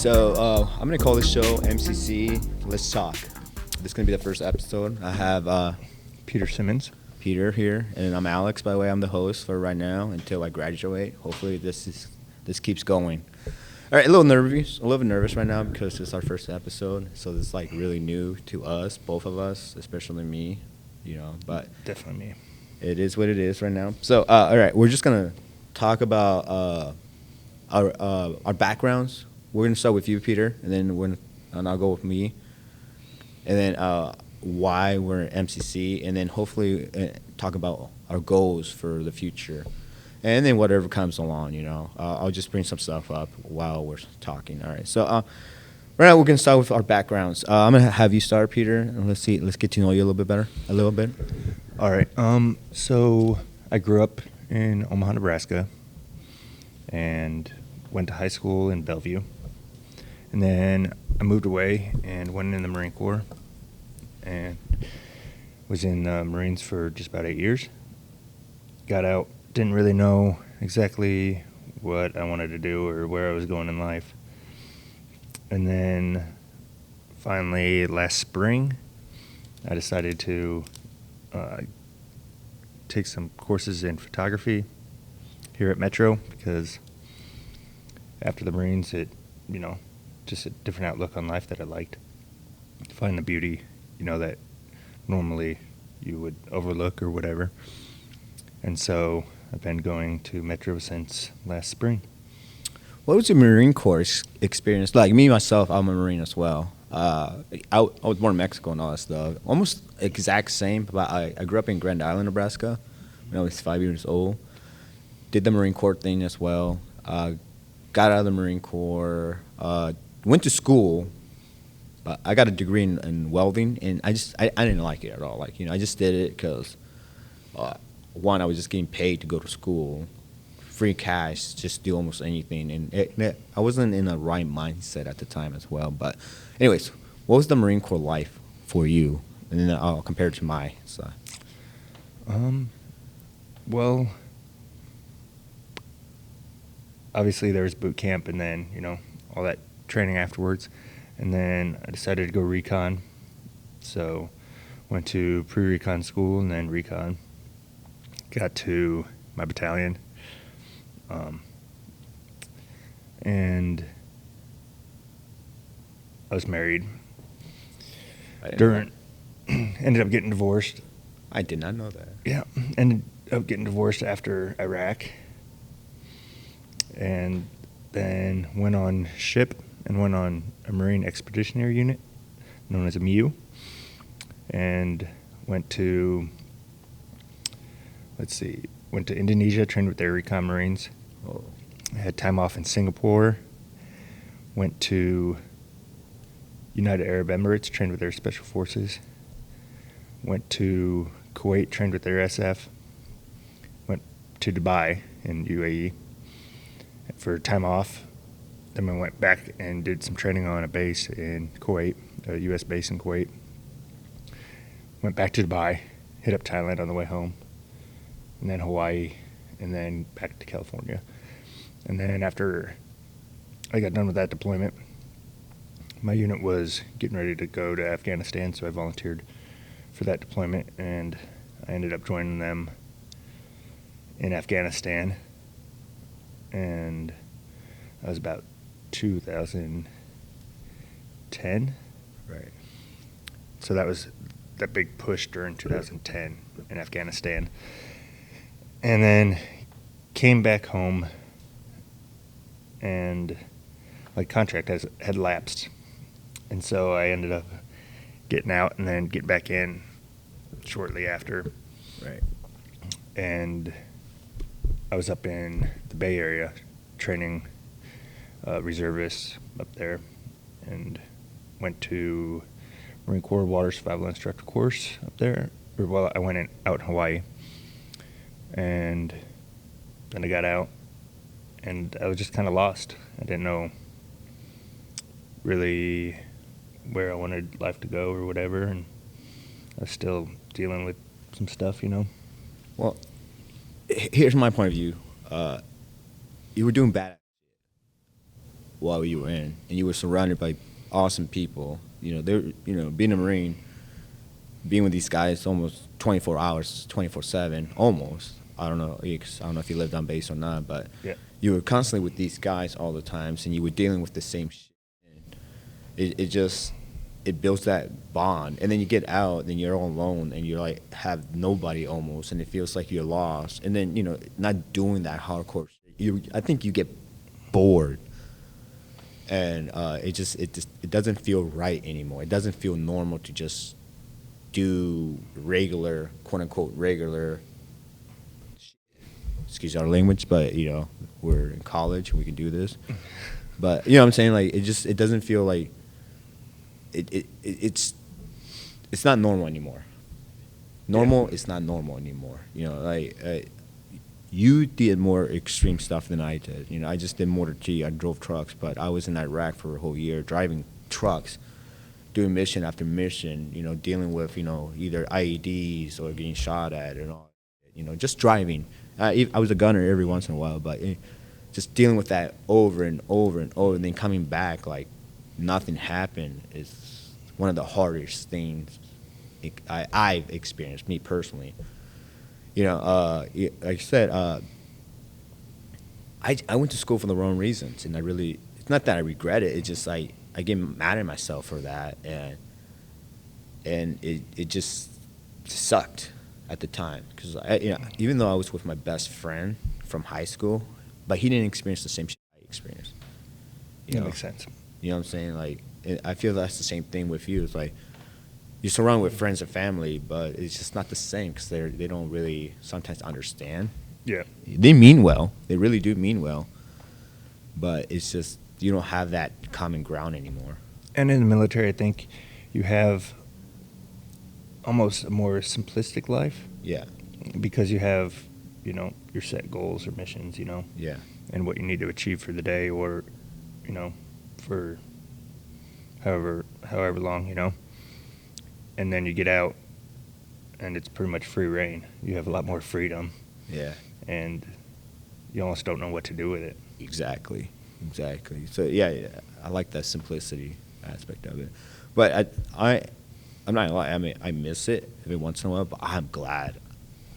I'm going to call this show MCC Let's Talk. This is going to be the first episode. I have Peter Simmons. Peter here, and I'm Alex, by the way. I'm the host for right now until I graduate. Hopefully this keeps going. All right, a little bit nervous right now because it's our first episode, so it's like really new to us, both of us, especially me, but Definitely me. it is what it is right now. So, all right, we're just going to talk about our backgrounds. We're going to start with you, Peter, and then I'll go with me, and then why we're at MCC, and then hopefully talk about our goals for the future. And then whatever comes along, I'll just bring some stuff up while we're talking. All right. So right now we're going to start with our backgrounds. I'm going to have you start, Peter, and let's get to know you a little bit. All right. So I grew up in Omaha, Nebraska, and went to high school in Bellevue. And then I moved away and went in the Marine Corps and was in the Marines for just about 8 years. Got out. Didn't really know exactly what I wanted to do or where I was going in life. And then finally last spring, I decided to take some courses in photography here at Metro because after the Marines, just a different outlook on life that I liked. Find the beauty, that normally you would overlook or whatever. And so I've been going to Metro since last spring. What was your Marine Corps experience like? Me, myself, I'm a Marine as well. I was born in Mexico and all that stuff. Almost exact same, but I grew up in Grand Island, Nebraska when I was 5 years old. Did the Marine Corps thing as well. Got out of the Marine Corps. Went to school. But I got a degree in welding, and I didn't like it at all. I just did it because, one, I was just getting paid to go to school, free cash, just do almost anything. And I wasn't in the right mindset at the time as well. But anyways, what was the Marine Corps life for you? And then I'll compare it to my side. Well, obviously there was boot camp and then, all that training afterwards. And then I decided to go recon. So went to pre-recon school and then recon. Got to my battalion. And I was married. Ended up getting divorced. I did not know that. Yeah, ended up getting divorced after Iraq. And then went on ship and went on a Marine Expeditionary Unit known as a MU. And went to Indonesia, trained with their recon Marines. Oh. I had time off in Singapore. Went to United Arab Emirates, trained with their special forces. Went to Kuwait, trained with their SF. Went to Dubai in UAE for time off. Then we went back and did some training on a base in Kuwait, a U.S. base in Kuwait. Went back to Dubai, hit up Thailand on the way home, and then Hawaii, and then back to California. And then after I got done with that deployment, my unit was getting ready to go to Afghanistan, so I volunteered for that deployment, and I ended up joining them in Afghanistan. And that was about 2010. Right. So that was that big push during 2010 in Afghanistan. And then came back home and my contract had lapsed. And so I ended up getting out and then getting back in shortly after. Right. And I was up in the Bay Area training reservists up there and went to Marine Corps Water Survival Instructor course up there. I went out in Hawaii. And then I got out and I was just kind of lost. I didn't know really where I wanted life to go or whatever, and I was still dealing with some stuff, Well, here's my point of view. You were doing bad. while you were in, and you were surrounded by awesome people. Being a Marine, being with these guys almost 24 hours, 24/7, almost. I don't know, 'cause I don't know if you lived on base or not, but Yeah. you were constantly with these guys all the times, and you were dealing with the same shit. It builds that bond, and then you get out, and you're all alone, and you're like have nobody almost, and it feels like you're lost. And then not doing that hardcore shit, I think you get bored, and it doesn't feel right anymore. It doesn't feel normal to just do regular, quote unquote regular. Excuse our language, but we're in college and we can do this. But what I'm saying, like it doesn't feel like it's not normal anymore. Normal is not normal anymore. You did more extreme stuff than I did. I just did motor G. I drove trucks, but I was in Iraq for a whole year driving trucks, doing mission after mission. Dealing with either IEDs or getting shot at and all. Just driving. I was a gunner every once in a while, but just dealing with that over and over and over, and then coming back like nothing happened is one of the hardest things I've experienced, me personally. Like I said, I went to school for the wrong reasons, and it's not that I regret it. It's just I get mad at myself for that, and it just sucked at the time, because even though I was with my best friend from high school, but he didn't experience the same shit I experienced. That makes sense. You know what I'm saying? Like, I feel that's the same thing with you. It's like you're surrounded with friends and family, but it's just not the same, because they don't really sometimes understand. Yeah. They mean well. They really do mean well. But it's just you don't have that common ground anymore. And in the military, I think you have almost a more simplistic life. Yeah. Because you have, your set goals or missions, Yeah. and what you need to achieve for the day, or, for however long, and then you get out and it's pretty much free reign. You have a lot more freedom. Yeah. And you almost don't know what to do with it. Exactly. So yeah, I like that simplicity aspect of it. But I'm not gonna lie. I mean, I miss it every once in a while, but I'm glad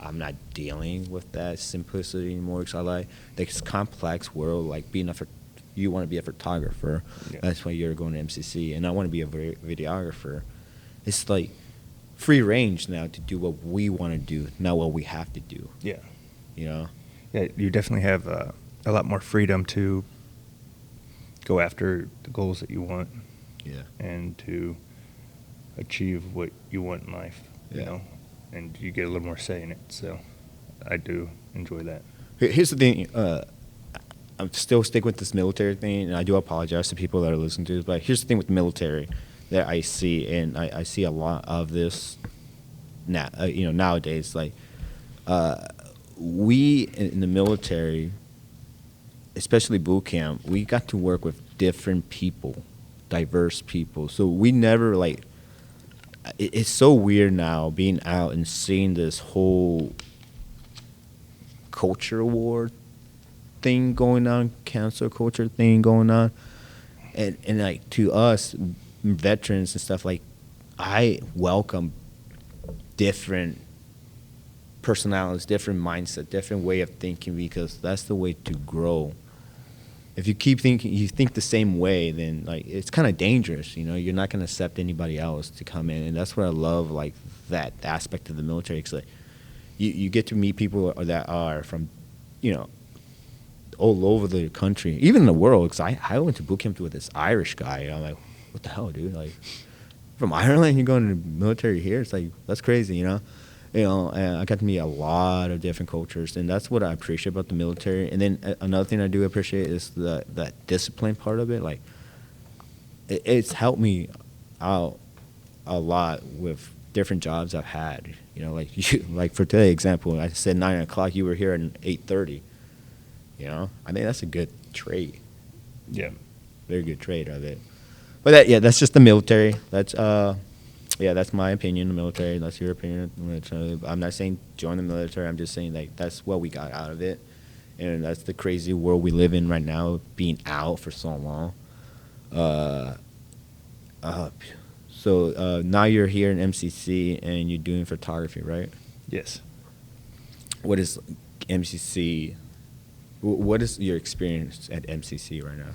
I'm not dealing with that simplicity anymore, because I like this complex world. Like you want to be a photographer. Yeah. That's why you're going to MCC, and I want to be a videographer. It's like free range now to do what we want to do, not what we have to do. Yeah. Yeah, you definitely have a lot more freedom to go after the goals that you want. Yeah. And to achieve what you want in life, Yeah. and you get a little more say in it. So I do enjoy that. Here's the thing. I'm still sticking with this military thing, and I do apologize to people that are listening to this, but here's the thing with the military that I see, and I see a lot of this now, nowadays. Like, we in the military, especially boot camp, we got to work with different people, diverse people. So we never, like, it's so weird now being out and seeing this whole culture war thing going on, cancel culture thing going on, and like, to us veterans and stuff, like, I welcome different personalities, different mindset, different way of thinking, because that's the way to grow. If you keep thinking, you think the same way, then like it's kind of dangerous. You're not going to accept anybody else to come in, and that's what I love, like that aspect of the military. Because like, you get to meet people that are from, all over the country, even in the world. Because I went to boot camp with this Irish guy. I'm like, what the hell, dude? Like, from Ireland, you're going to the military here? It's like, that's crazy, and I got to meet a lot of different cultures, and that's what I appreciate about the military. And then another thing I do appreciate is that discipline part of it. Like, it's helped me out a lot with different jobs I've had. Like for today, example, I said 9 o'clock. You were here at 8:30. I think that's a good trait. Yeah. Very good trait of it. But that's just the military. That's that's my opinion, the military. That's your opinion. I'm not saying join the military. I'm just saying, like, that's what we got out of it. And that's the crazy world we live in right now, being out for so long. Uh, now you're here in MCC and you're doing photography, right? Yes. What is MCC? What is your experience at MCC right now?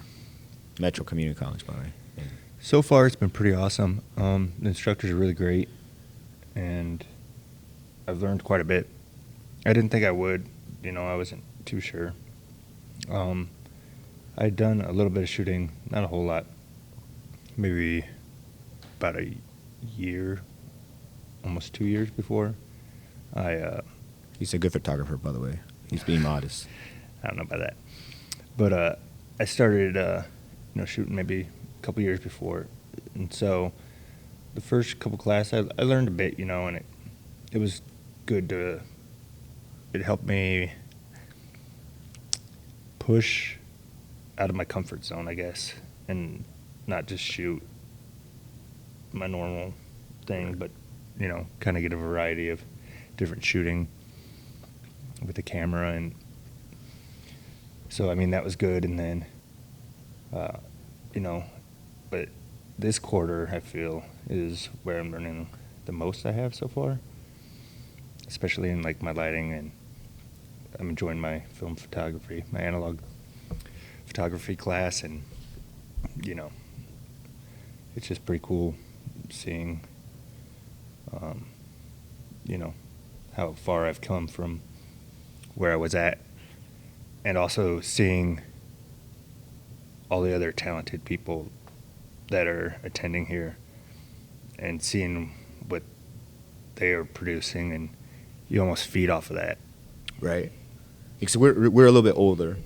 Metro Community College, by the way. Yeah. So far, it's been pretty awesome. The instructors are really great, and I've learned quite a bit. I didn't think I would. I wasn't too sure. I'd done a little bit of shooting, not a whole lot. Maybe about a year, almost 2 years before. He's a good photographer, by the way. He's being modest. I don't know about that. But I started, shooting maybe a couple years before. And so the first couple classes, I learned a bit, and it was good it helped me push out of my comfort zone, I guess, and not just shoot my normal thing, but, kind of get a variety of different shooting with the camera. And so, that was good. And then, but this quarter, I feel, is where I'm learning the most I have so far, especially in, my lighting, and I'm enjoying my film photography, my analog photography class, and, it's just pretty cool seeing, how far I've come from where I was at, and also seeing all the other talented people that are attending here and seeing what they are producing, and you almost feed off of that. Right. Because we're a little bit older,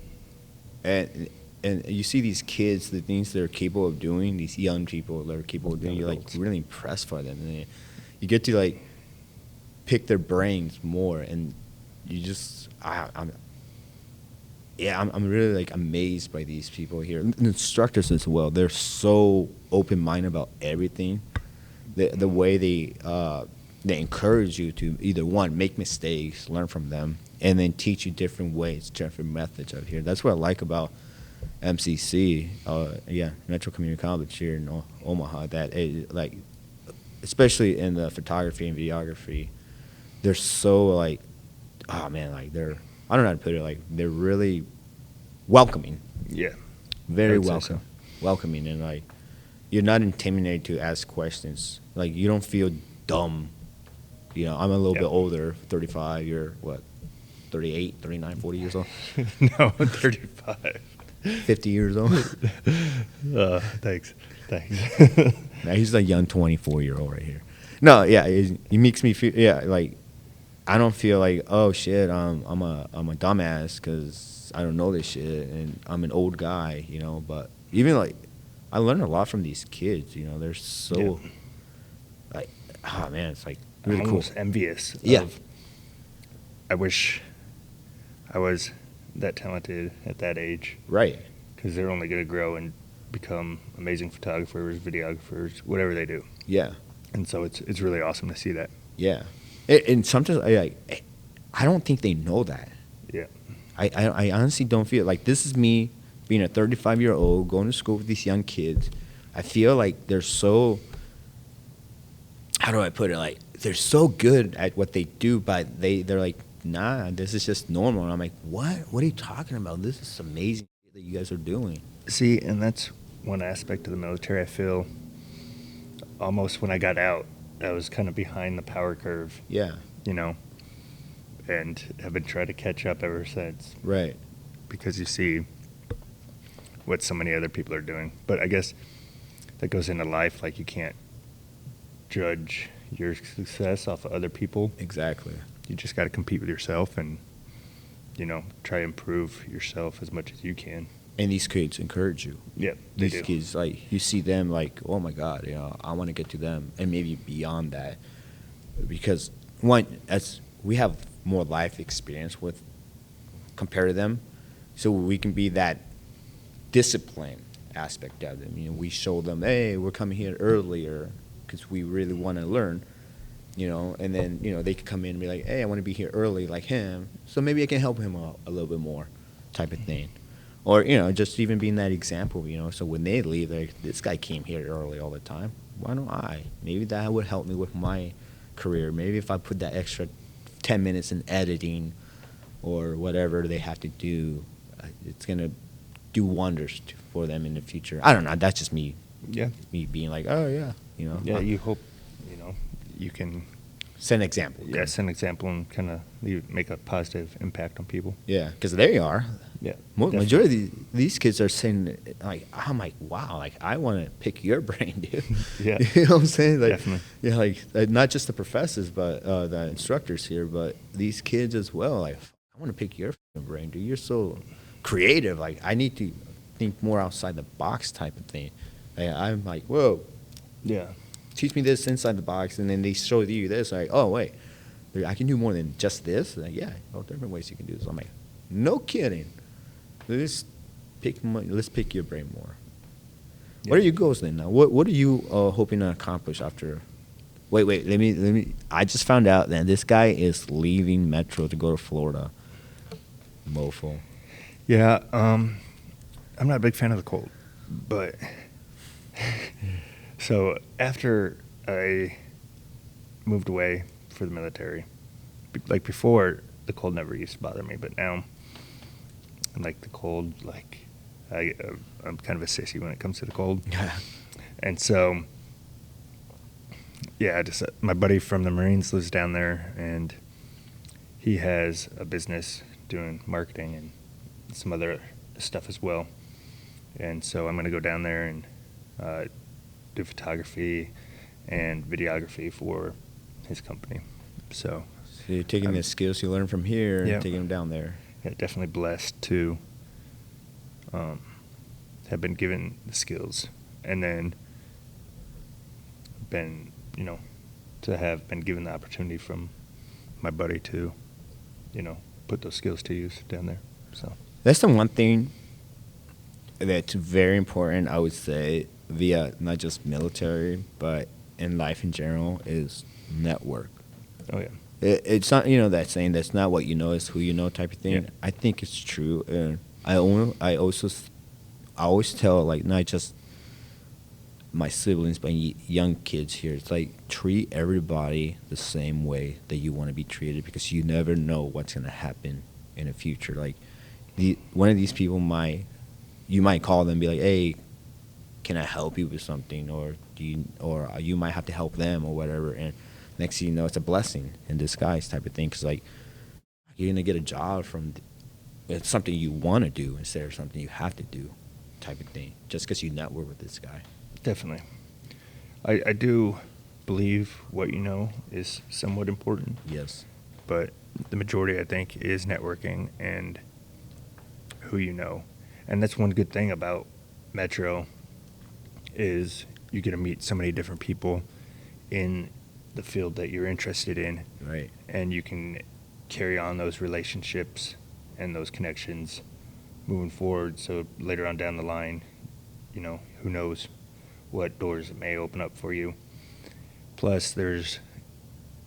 and you see these kids, the things they're capable of doing, these young people that are capable of doing, you're really impressed by them, and you get to pick their brains more, and you just I'm really amazed by these people here. And instructors as well. They're so open-minded about everything. The way they encourage you to either make mistakes, learn from them, and then teach you different ways, different methods out here. That's what I like about MCC, Metro Community College here in Omaha. That especially in the photography and videography, they're so they're, I don't know how to put it, they're really welcoming. Yeah. Very welcoming, and you're not intimidated to ask questions. You don't feel dumb. I'm a little bit older, 35. You're what, 38, 39, 40 years old? No, 35. 50 years old? Thanks. Now he's a young 24-year-old right here. No, yeah, he makes me feel, I don't feel oh shit, I'm a dumbass because I don't know this shit, and I'm an old guy, But even I learn a lot from these kids, They're so it's really I'm cool. almost envious. Yeah. I wish I was that talented at that age. Right. Because they're only going to grow and become amazing photographers, videographers, whatever they do. Yeah. And so it's really awesome to see that. Yeah. And sometimes I don't think they know that. Yeah. I honestly don't feel this is me being a 35-year-old going to school with these young kids. I feel they're so, how do I put it? They're so good at what they do, but they're nah, this is just normal. And I'm what? What are you talking about? This is amazing that you guys are doing. See, and that's one aspect of the military. I feel almost when I got out, I was kind of behind the power curve. Yeah. And have been trying to catch up ever since. Right. Because you see what so many other people are doing. But I guess that goes into life. You can't judge your success off of other people. Exactly. You just got to compete with yourself and, try to improve yourself as much as you can. And these kids encourage you. Yeah, they these do. Kids, you see them oh my God, I want to get to them, and maybe beyond that, because as we have more life experience with compared to them, so we can be that discipline aspect of them. We show them, hey, we're coming here earlier because we really want to learn, and then they can come in and be hey, I want to be here early like him, so maybe I can help him out a little bit more, type of thing. or you know, just even being that example, you know. So when they leave, like this guy came here early all the time. Why don't I? Maybe that would help me with my career. Maybe if I put that extra 10 minutes in editing or whatever they have to do, it's gonna do wonders for them in the future. I don't know. That's just me. Yeah. Me being like, oh yeah, you know. Yeah, you hope, you know, you can set an example. Yeah, set an example and kind of make a positive impact on people. Yeah, because there you are. Yeah, majority of these kids are saying, like, I'm like, wow, like, I want to pick your brain, dude. Yeah. You know what I'm saying? Like, definitely. Yeah, like not just the professors, but the instructors here, but these kids as well. Like, I want to pick your brain, dude. You're so creative. Like, I need to think more outside the box type of thing. Like, I'm like, whoa. Yeah. Teach me this inside the box, and then they show you this. Like, oh, wait, I can do more than just this? Like, yeah, different ways you can do this. I'm like, no kidding. Let's pick your brain more. Yeah. What are your goals then now? What are you hoping to accomplish after? Wait. Let me. I just found out that this guy is leaving Metro to go to Florida. Mofo. Yeah. I'm not a big fan of the cold, but so after I moved away for the military, like before, the cold never used to bother me, but now I'm like the cold, like I'm kind of a sissy when it comes to the cold. And so, yeah, my buddy from the Marines lives down there, and he has a business doing marketing and some other stuff as well. And so I'm going to go down there and do photography and videography for his company. So you're taking the skills you learned from here and taking them down there. Yeah, definitely blessed to have been given the skills, and then to have been given the opportunity from my buddy to, put those skills to use down there. So that's the one thing that's very important, I would say, via not just military, but in life in general, is network. Oh, yeah. It's not, that saying, that's not what you know, it's who you know type of thing. Yeah. I think it's true. And I always tell, like, not just my siblings, but young kids here, it's like, treat everybody the same way that you want to be treated, because you never know what's going to happen in the future. Like, one of these people you might call them and be like, hey, can I help you with something? Or you might have to help them or whatever. And next thing you know, it's a blessing in disguise type of thing. Because, like, you're going to get a job from it's something you want to do instead of something you have to do type of thing, just because you network with this guy. Definitely. I do believe what you know is somewhat important. Yes. But the majority, I think, is networking and who you know. And that's one good thing about Metro is you get to meet so many different people in the field that you're interested in. Right. And you can carry on those relationships and those connections moving forward. So later on down the line, who knows what doors it may open up for you. Plus there's,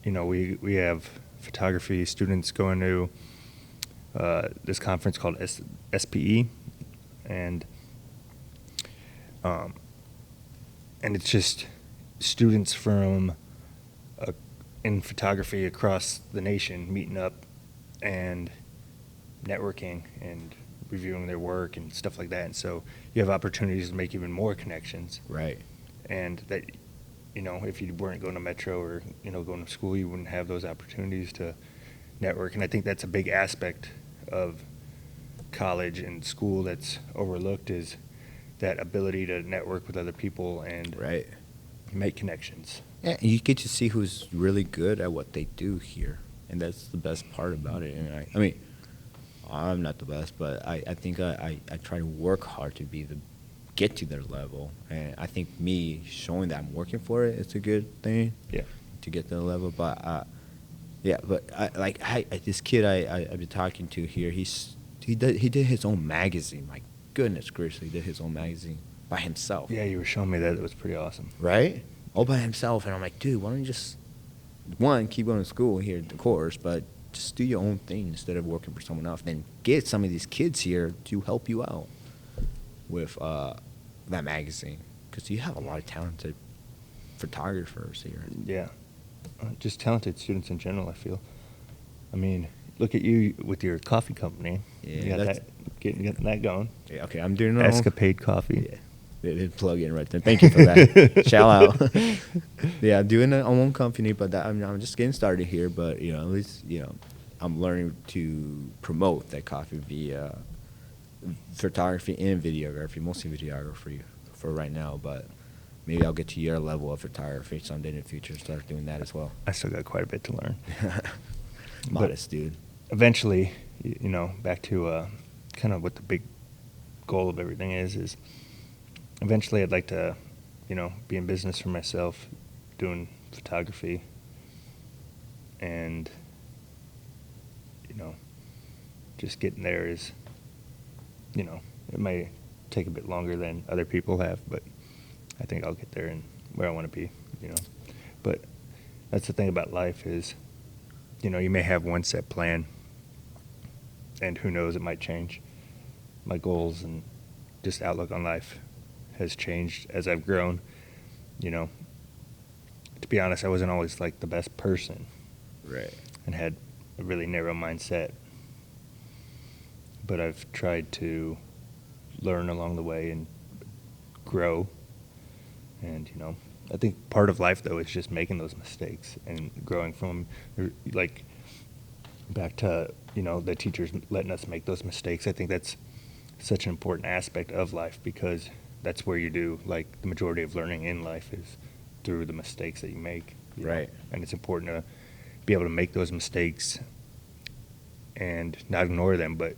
we have photography students going to this conference called SPE, and it's just students from in photography across the nation meeting up and networking and reviewing their work and stuff like that. And so you have opportunities to make even more connections. Right. And that, if you weren't going to Metro or, going to school, you wouldn't have those opportunities to network. And I think that's a big aspect of college and school that's overlooked, is that ability to network with other people and make connections. Yeah, you get to see who's really good at what they do here, and that's the best part about it. And I mean, I'm not the best, but I think I try to work hard to get to their level, and I think me showing that I'm working for it, it's a good thing. Yeah. To get to the level, but this kid I've been talking to here, he did his own magazine. My goodness gracious, he did his own magazine by himself. Yeah, you were showing me that. It was pretty awesome. Right? All by himself. And I'm like, dude, why don't you just, one, keep going to school here, of course, but just do your own thing instead of working for someone else. Then get some of these kids here to help you out with that magazine, because you have a lot of talented photographers here. Yeah, just talented students in general, I feel. I mean, look at you with your coffee company. Yeah, you got getting that going. Yeah, okay, I'm doing Escapade Coffee. Yeah. They plug in right there. Thank you for that. Shout out. Yeah, doing our own company, but I'm just getting started here. But at least I'm learning to promote that coffee via photography and videography, mostly videography for right now. But maybe I'll get to your level of photography someday in the future. Start doing that as well. I still got quite a bit to learn. Modest, dude. Eventually, back to kind of what the big goal of everything is eventually I'd like to, be in business for myself, doing photography, and, just getting there is, it might take a bit longer than other people have, but I think I'll get there and where I want to be, But that's the thing about life is, you may have one set plan, and who knows, it might change. My goals and just outlook on life has changed as I've grown. To be honest, I wasn't always like the best person. Right. And had a really narrow mindset. But I've tried to learn along the way and grow. And, I think part of life, though, is just making those mistakes and growing from them. Like, back to, the teachers letting us make those mistakes. I think that's such an important aspect of life, because that's where you do, like, the majority of learning in life is through the mistakes that you make. Right. And it's important to be able to make those mistakes and not ignore them, but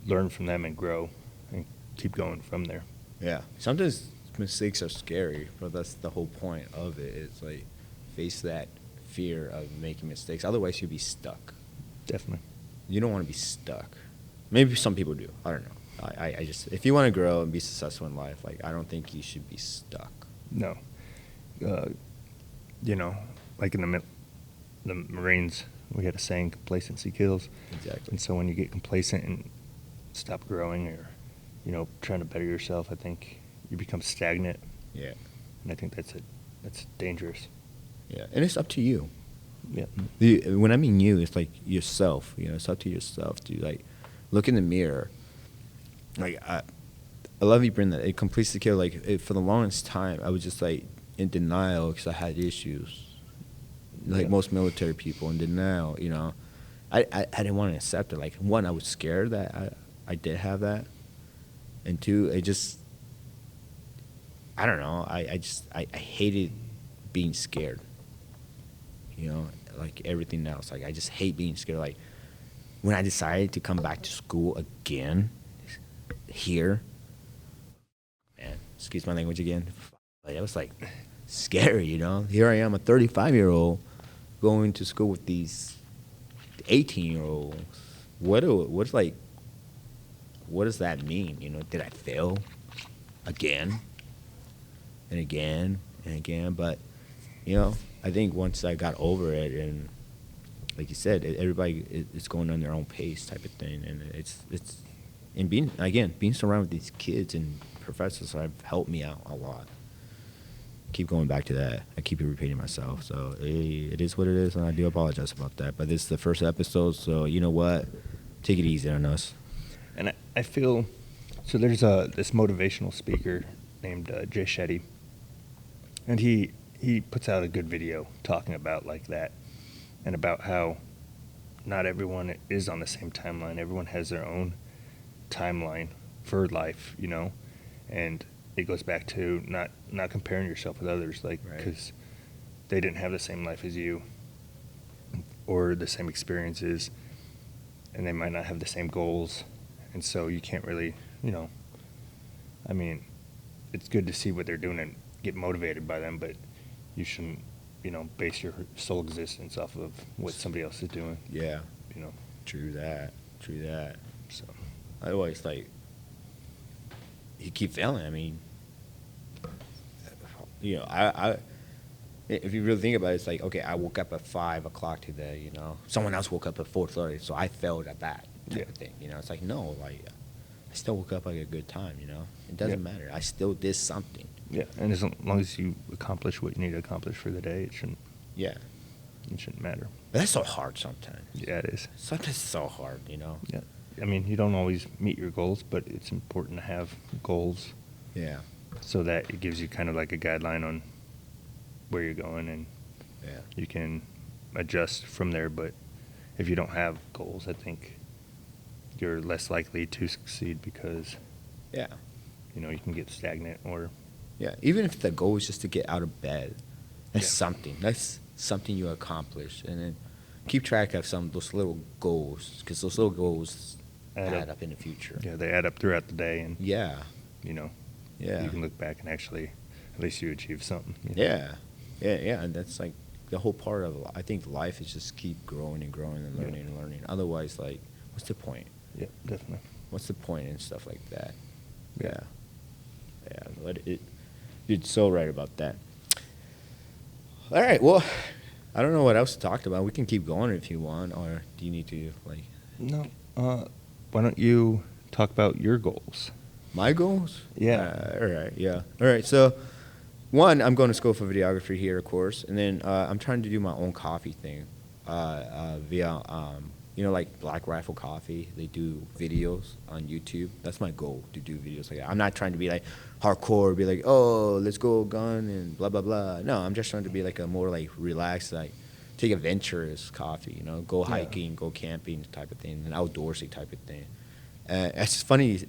learn from them and grow and keep going from there. Yeah. Sometimes mistakes are scary, but that's the whole point of it. It's like face that fear of making mistakes. Otherwise, you'll be stuck. Definitely. You don't want to be stuck. Maybe some people do. I don't know. I just, if you want to grow and be successful in life, like, I don't think you should be stuck. No. Like in the Marines, we had a saying, complacency kills. Exactly. And so when you get complacent and stop growing or, trying to better yourself, I think you become stagnant. Yeah. And I think that's dangerous. Yeah. And it's up to you. Yeah. When I mean you, it's like yourself. It's up to yourself to, like, look in the mirror. Like, I love you bring that. It completes the kill. Like, for the longest time, I was just, like, in denial because I had issues. Like most military people, in denial, I didn't want to accept it. Like, one, I was scared that I did have that. And two, I don't know. I hated being scared. Like everything else. Like, I just hate being scared. Like, when I decided to come back to school again, here, man, excuse my language again. Like, it was like scary, Here I am, a 35-year-old, going to school with these 18-year-olds. What does that mean? Did I fail again and again and again? But I think once I got over it, and like you said, everybody is going on their own pace, type of thing, and it's and being surrounded with these kids and professors have helped me out a lot. Keep going back to that. I keep repeating myself. So it is what it is, and I do apologize about that. But this is the first episode, so you know what? Take it easy on us. And I feel, so there's this motivational speaker named Jay Shetty, and he puts out a good video talking about like that, and about how not everyone is on the same timeline. Everyone has their own timeline for life, and it goes back to not comparing yourself with others, like, because they didn't have the same life as you or the same experiences, and they might not have the same goals, and so you can't really, I mean, it's good to see what they're doing and get motivated by them, but you shouldn't, base your sole existence off of what somebody else is doing. Yeah. True that. So I always, like, you keep failing. I mean, if you really think about it, it's like, okay, I woke up at 5 o'clock today. You know, someone else woke up at 4:30, so I failed at that type of thing. You know, it's like no, like I still woke up at a good time. You know, it doesn't matter. I still did something. Yeah, and as long as you accomplish what you need to accomplish for the day, it shouldn't. Yeah, it shouldn't matter. but that's so hard sometimes. Yeah, it is. Sometimes it's so hard. You know. Yeah, I mean, you don't always meet your goals, but it's important to have goals. Yeah. So that it gives you kind of like a guideline on where you're going, and Yeah. you can adjust from there. But if you don't have goals, I think you're less likely to succeed because Yeah. you can get stagnant or Yeah. Even if the goal is just to get out of bed, that's Yeah. something. That's something you accomplish, and then keep track of some of those little goals because those little goals add up in the future. yeah, they add up throughout the day, and Yeah. Yeah. you can look back and actually at least you achieved something. Yeah. Yeah. And that's like the whole part of I think life is just keep growing and growing and learning and learning. Otherwise, like, what's the point? Yeah, definitely. What's the point and stuff like that? Yeah. Yeah. Yeah. But you're so right about that. All right. Well, I don't know what else to talk about. We can keep going if you want, or do you need to like No, why don't you talk about your goals? my goals? Yeah. All right. Yeah. All right. So, one, I'm going to school for videography here, of course, and then I'm trying to do my own coffee thing via like Black Rifle Coffee. They do videos on YouTube. That's my goal, to do videos like that. I'm not trying to be like hardcore, be like, oh, let's go gun and blah blah blah. No, I'm just trying to be like a more like relaxed, like take adventurous coffee. Go hiking, go camping type of thing, an outdoorsy type of thing. It's funny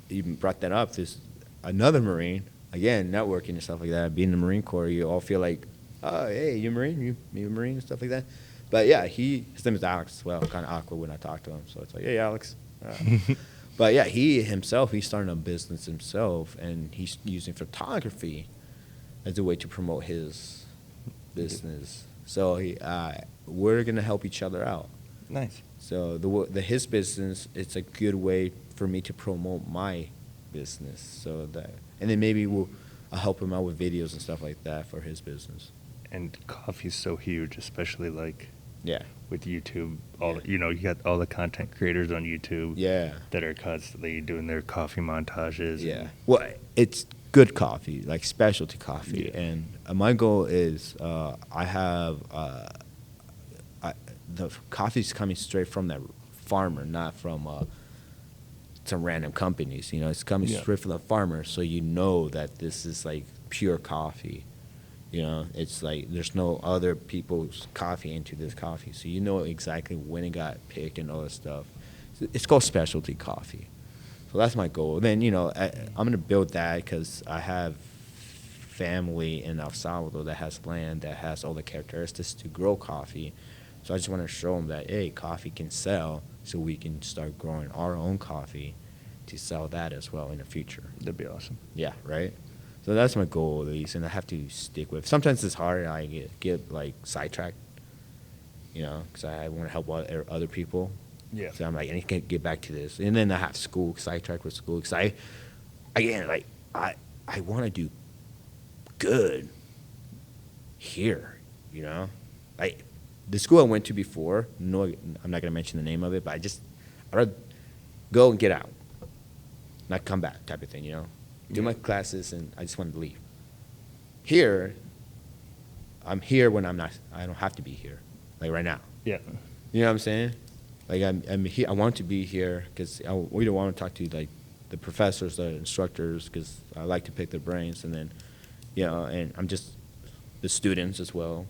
you brought that up. There's another Marine, again, networking and stuff like that. Being in the Marine Corps, you all feel like, oh, hey, you Marine, you Marine and stuff like that. But yeah, his name is Alex as well. Kind of awkward when I talk to him. So it's like, hey, Alex. But yeah, he's starting a business himself, and he's using photography as a way to promote his business. So we're gonna help each other out. Nice. So his business, it's a good way for me to promote my business. So and then maybe I'll help him out with videos and stuff like that for his business. And coffee's so huge, especially like Yeah. with YouTube. You got all the content creators on YouTube. Yeah. That are constantly doing their coffee montages. Yeah. Well, it's good coffee, like specialty coffee, Yeah. and my goal is I have the coffee's coming straight from the farmer, not from some random companies. It's coming straight from the farmer, so you know that this is like pure coffee. It's like there's no other people's coffee into this coffee, so you know exactly when it got picked and all that stuff. It's called specialty coffee. So that's my goal. Then I'm gonna build that because I have family in El Salvador that has land that has all the characteristics to grow coffee. So I just want to show them that coffee can sell, so we can start growing our own coffee to sell that as well in the future. That'd be awesome. Yeah, right. So that's my goal, at least, and I have to stick with. Sometimes it's hard. I get like sidetracked, because I want to help other people. Yeah. So I'm like, I need to get back to this, and then I have school sidetracked with school because I want to do good here, like the school I went to before. No, I'm not gonna mention the name of it, but I'd rather go and get out, not come back, type of thing, Do my classes, and I just wanted to leave. Here, I'm here when I don't have to be here, like right now. Yeah. You know what I'm saying? Like I'm here. I want to be here because we don't want to talk to like the professors, the instructors, because I like to pick their brains, and then, and I'm just the students as well,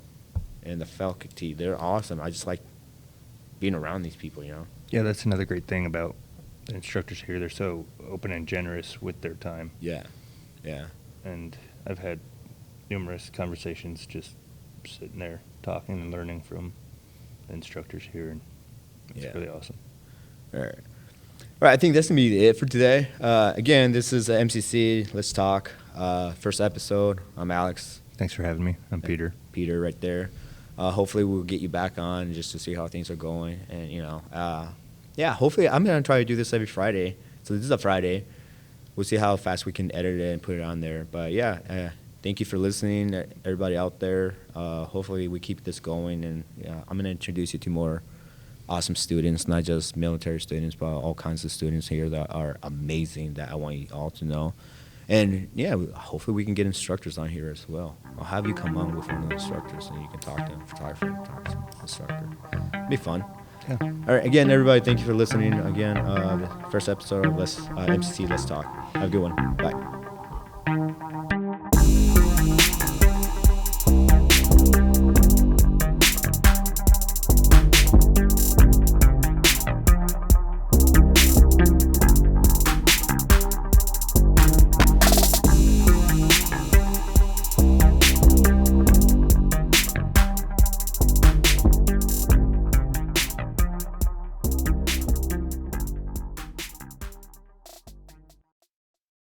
and the faculty. They're awesome. I just like being around these people. Yeah, that's another great thing about the instructors here. They're so open and generous with their time. Yeah. Yeah. And I've had numerous conversations just sitting there talking and learning from the instructors here, and it's really awesome. All right. All right, I think that's going to be it for today. Again, this is MCC. Let's talk. First episode. I'm Alex. Thanks for having me. I'm Peter. Peter right there. Hopefully we'll get you back on just to see how things are going. And, hopefully I'm going to try to do this every Friday. So this is a Friday. We'll see how fast we can edit it and put it on there. But, yeah, thank you for listening, everybody out there. Hopefully we keep this going, and I'm going to introduce you to more awesome students, not just military students, but all kinds of students here that are amazing that I want you all to know. And yeah, hopefully we can get instructors on here as well. I'll have you come on with one of the instructors and you can talk to a photographer, talk to an instructor. It'd be fun. Yeah. All right, again, everybody, thank you for listening. Again, the first episode of MCC Let's Talk. Have a good one. Bye.